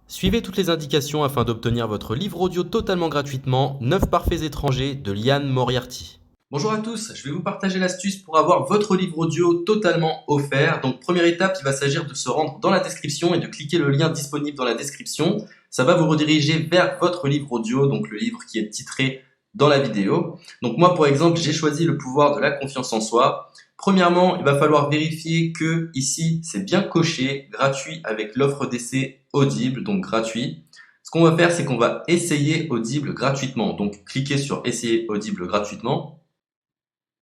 Suivez toutes les indications afin d'obtenir votre livre audio totalement gratuitement, 9 parfaits étrangers de Liane Moriarty. Bonjour à tous, je vais vous partager l'astuce pour avoir votre livre audio totalement offert. Donc première étape, il va s'agir de se rendre dans la description et de cliquer le lien disponible dans la description. Ça va vous rediriger vers votre livre audio, donc le livre qui est titré dans la vidéo. Donc moi par exemple, j'ai choisi le pouvoir de la confiance en soi. Premièrement, il va falloir vérifier que ici c'est bien coché, gratuit avec l'offre d'essai Audible, donc gratuit. Ce qu'on va faire, c'est qu'on va essayer Audible gratuitement. Donc cliquez sur essayer Audible gratuitement.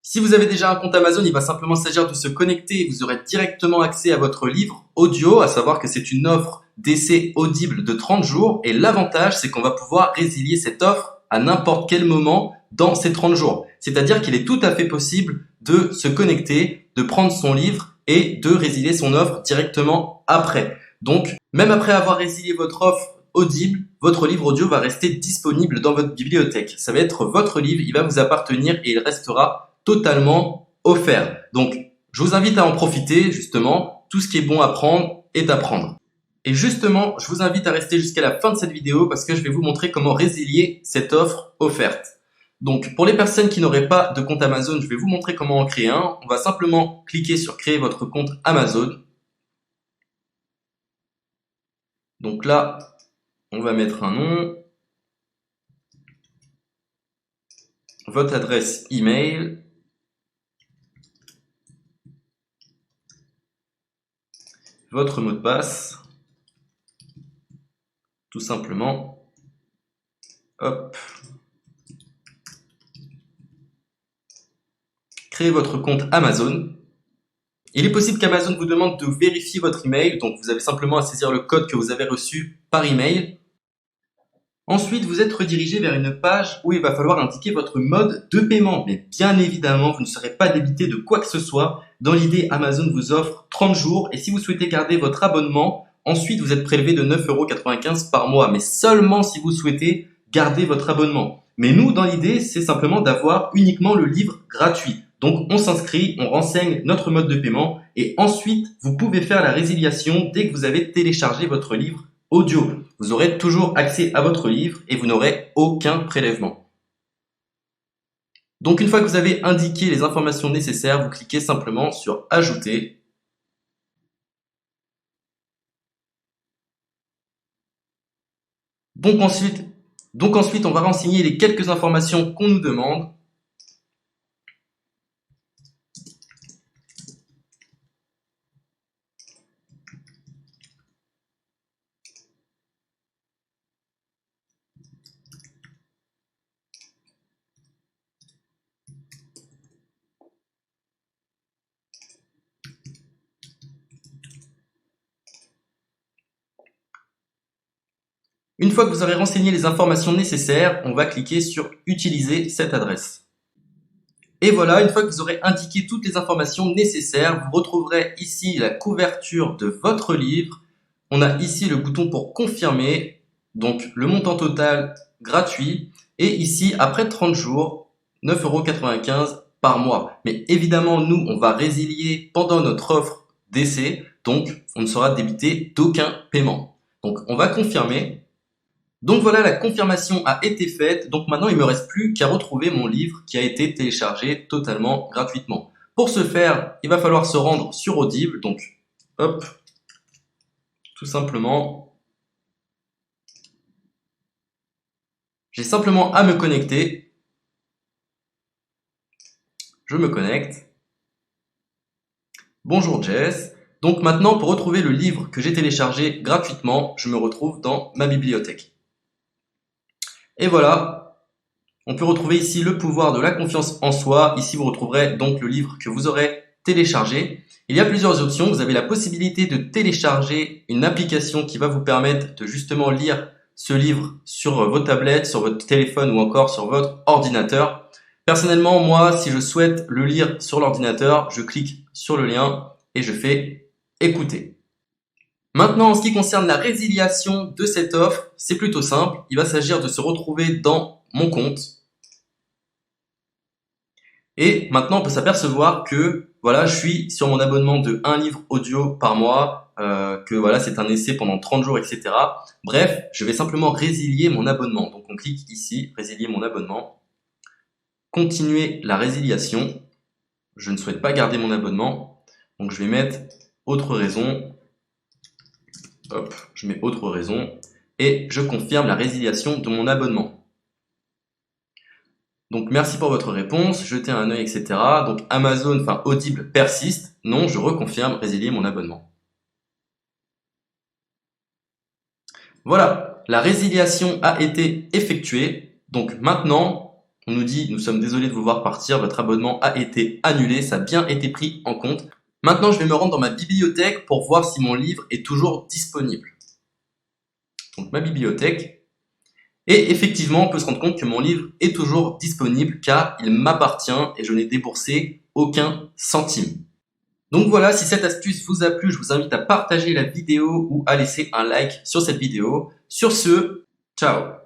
Si vous avez déjà un compte Amazon, il va simplement s'agir de se connecter et vous aurez directement accès à votre livre audio, à savoir que c'est une offre d'essai Audible de 30 jours. Et l'avantage, c'est qu'on va pouvoir résilier cette offre à n'importe quel moment dans ces 30 jours. C'est-à-dire qu'il est tout à fait possible de se connecter, de prendre son livre et de résilier son offre directement après. Donc, même après avoir résilié votre offre Audible, votre livre audio va rester disponible dans votre bibliothèque. Ça va être votre livre, il va vous appartenir et il restera totalement offert. Donc, je vous invite à en profiter, justement. Tout ce qui est bon à prendre est à prendre. Et justement, je vous invite à rester jusqu'à la fin de cette vidéo parce que je vais vous montrer comment résilier cette offre offerte. Donc, pour les personnes qui n'auraient pas de compte Amazon, je vais vous montrer comment en créer un. On va simplement cliquer sur créer votre compte Amazon. Donc là, on va mettre un nom, votre adresse email, votre mot de passe, tout simplement. Hop. Créez votre compte Amazon. Il est possible qu'Amazon vous demande de vérifier votre email, donc vous avez simplement à saisir le code que vous avez reçu par email. Ensuite, vous êtes redirigé vers une page où il va falloir indiquer votre mode de paiement. Mais bien évidemment, vous ne serez pas débité de quoi que ce soit. Dans l'idée, Amazon vous offre 30 jours et si vous souhaitez garder votre abonnement, ensuite vous êtes prélevé de 9,95 € par mois, mais seulement si vous souhaitez garder votre abonnement. Mais nous, dans l'idée, c'est simplement d'avoir uniquement le livre gratuit. Donc on s'inscrit, on renseigne notre mode de paiement et ensuite vous pouvez faire la résiliation dès que vous avez téléchargé votre livre audio. Vous aurez toujours accès à votre livre et vous n'aurez aucun prélèvement. Donc une fois que vous avez indiqué les informations nécessaires, vous cliquez simplement sur ajouter. Donc ensuite, on va renseigner les quelques informations qu'on nous demande. Une fois que vous aurez renseigné les informations nécessaires, on va cliquer sur utiliser cette adresse. Et voilà, une fois que vous aurez indiqué toutes les informations nécessaires, vous retrouverez ici la couverture de votre livre. On a ici le bouton pour confirmer, donc le montant total gratuit. Et ici, après 30 jours, 9,95 € par mois. Mais évidemment, nous, on va résilier pendant notre offre d'essai, donc on ne sera débité d'aucun paiement. Donc on va confirmer. Donc voilà, la confirmation a été faite. Donc maintenant, il ne me reste plus qu'à retrouver mon livre qui a été téléchargé totalement gratuitement. Pour ce faire, il va falloir se rendre sur Audible. Donc, hop, tout simplement. J'ai simplement à me connecter. Je me connecte. Bonjour Jess. Donc maintenant, pour retrouver le livre que j'ai téléchargé gratuitement, je me retrouve dans ma bibliothèque. Et voilà, on peut retrouver ici le pouvoir de la confiance en soi. Ici, vous retrouverez donc le livre que vous aurez téléchargé. Il y a plusieurs options. Vous avez la possibilité de télécharger une application qui va vous permettre de justement lire ce livre sur vos tablettes, sur votre téléphone ou encore sur votre ordinateur. Personnellement, moi, si je souhaite le lire sur l'ordinateur, je clique sur le lien et je fais écouter. Maintenant, en ce qui concerne la résiliation de cette offre, c'est plutôt simple. Il va s'agir de se retrouver dans mon compte. Et maintenant, on peut s'apercevoir que voilà, je suis sur mon abonnement de 1 livre audio par mois, que voilà, c'est un essai pendant 30 jours, etc. Bref, je vais simplement résilier mon abonnement. Donc on clique ici, résilier mon abonnement, continuer la résiliation. Je ne souhaite pas garder mon abonnement, donc je vais mettre autre raison. Hop, je mets autre raison et je confirme la résiliation de mon abonnement. Donc merci pour votre réponse, jetez un œil, etc. Donc Amazon, enfin Audible persiste. Non, je reconfirme, résilier mon abonnement. Voilà, la résiliation a été effectuée. Donc maintenant, on nous dit, nous sommes désolés de vous voir partir, votre abonnement a été annulé, ça a bien été pris en compte. Maintenant, je vais me rendre dans ma bibliothèque pour voir si mon livre est toujours disponible. Donc ma bibliothèque. Et effectivement, on peut se rendre compte que mon livre est toujours disponible car il m'appartient et je n'ai déboursé aucun centime. Donc voilà, si cette astuce vous a plu, je vous invite à partager la vidéo ou à laisser un like sur cette vidéo. Sur ce, ciao!